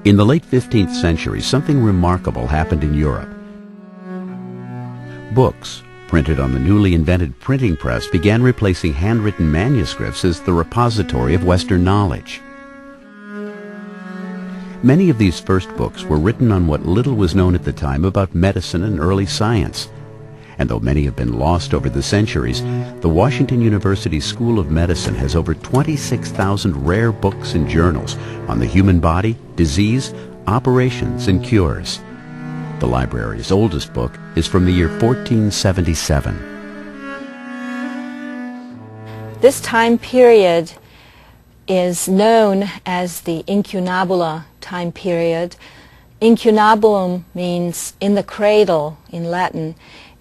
In the late 15th century, something remarkable happened in Europe. Books, printed on the newly invented printing press, began replacing handwritten manuscripts as the repository of Western knowledge. Many of these first books were written on what little was known at the time about medicine and early science. And though many have been lost over the centuries, the Washington University School of Medicine has over 26,000 rare books and journals on the human body, disease, operations, and cures. The library's oldest book is from the year 1477. This time period is known as the incunabula time period. Incunabulum means in the cradle in Latin,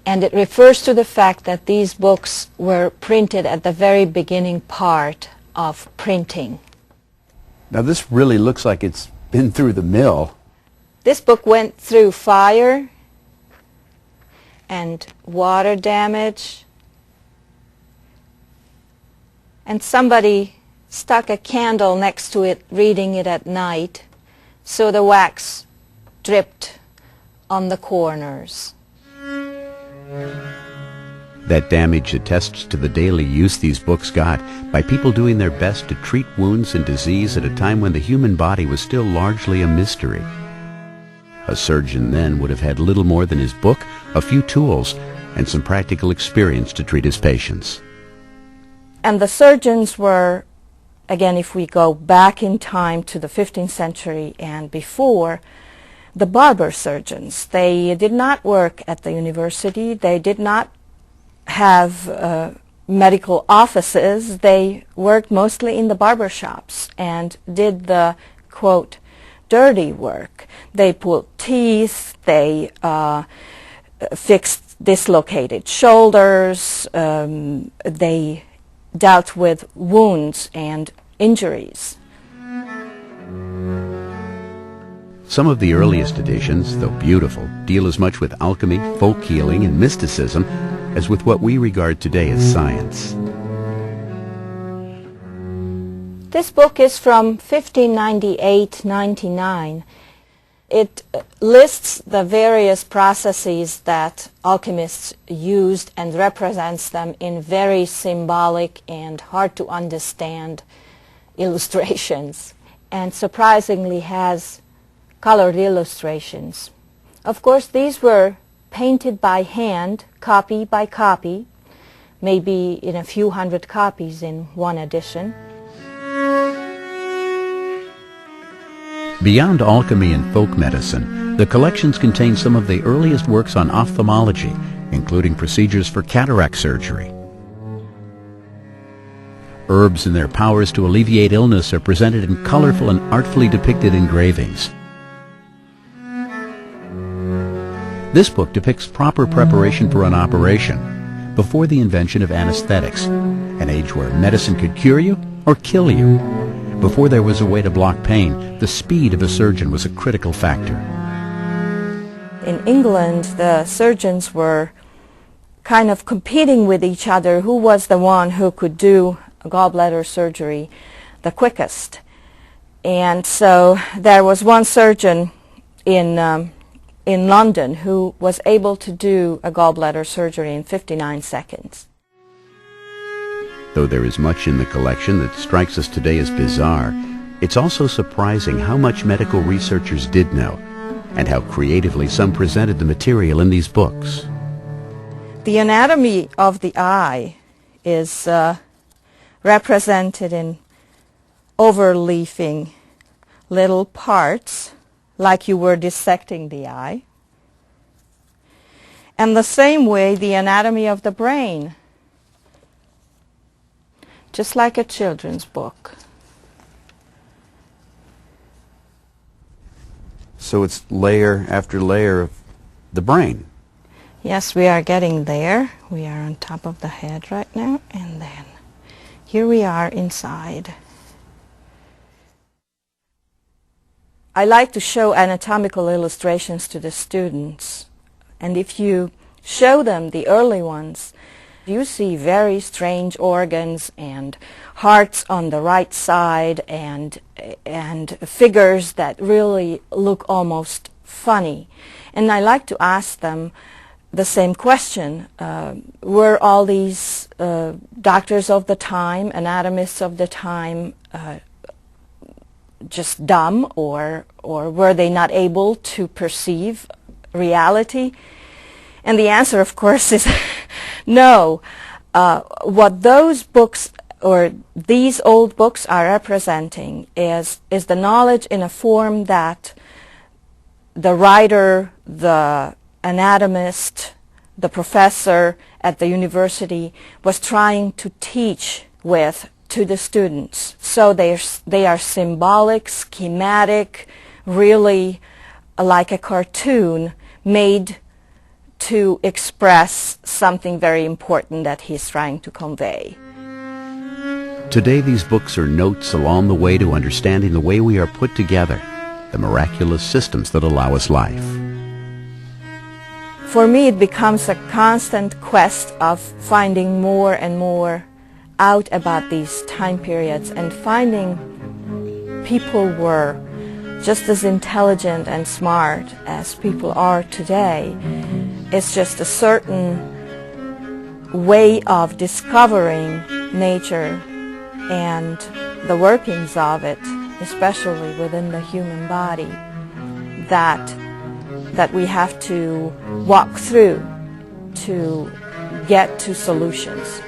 and it refers to the fact that these books were printed at the very beginning part of printing. Now this really looks like it's been through the mill. This book went through fire and water damage, and somebody stuck a candle next to it reading it at night, so the wax dripped on the corners. That damage attests to the daily use these books got by people doing their best to treat wounds and disease at a time when the human body was still largely a mystery. A surgeon then would have had little more than his book, a few tools, and some practical experience to treat his patients. And the surgeons were, again, if we go back in time to the 15th century and before, the barber surgeons. They did not work at the university. They did not have medical offices. They worked mostly in the barber shops and did the, quote, dirty work. They pulled teeth, they fixed dislocated shoulders, they dealt with wounds and injuries. Some of the earliest editions, though beautiful, deal as much with alchemy, folk healing, and mysticism as with what we regard today as science. This book is from 1598-99. It lists the various processes that alchemists used and represents them in very symbolic and hard to understand illustrations, and surprisingly has colored illustrations. Of course, these were painted by hand, copy by copy, maybe in a few hundred copies in one edition. Beyond alchemy and folk medicine, the collections contain some of the earliest works on ophthalmology, including procedures for cataract surgery. Herbs and their powers to alleviate illness are presented in colorful and artfully depicted engravings. This book depicts proper preparation for an operation before the invention of anesthetics, an age where medicine could cure you or kill you. Before there was a way to block pain, the speed of a surgeon was a critical factor. In England, the surgeons were kind of competing with each other who was the one who could do gallbladder surgery the quickest. And so there was one surgeon in London who was able to do a gallbladder surgery in 59 seconds. Though there is much in the collection that strikes us today as bizarre, it's also surprising how much medical researchers did know and how creatively some presented the material in these books. The anatomy of the eye is represented in overleafing little parts, like you were dissecting the eye. And the same way, the anatomy of the brain, just like a children's book. So it's layer after layer of the brain. Yes, we are getting there. We are on top of the head right now, and then here we are inside. I like to show anatomical illustrations to the students, and if you show them the early ones, You see very strange organs and hearts on the right side and figures that really look almost funny. And I like to ask them the same question. Were all these doctors of the time, anatomists of the time, just dumb, or were they not able to perceive reality? And the answer, of course, is no. What those books or these old books are representing is the knowledge in a form that the writer, the anatomist, the professor at the university was trying to teach with to the students. So they are symbolic, schematic, really like a cartoon made to express something very important that he's trying to convey. Today these books are notes along the way to understanding the way we are put together, the miraculous systems that allow us life. For me, it becomes a constant quest of finding more and more out about these time periods and finding people were just as intelligent and smart as people are today. It's just a certain way of discovering nature and the workings of it, especially within the human body, that we have to walk through to get to solutions.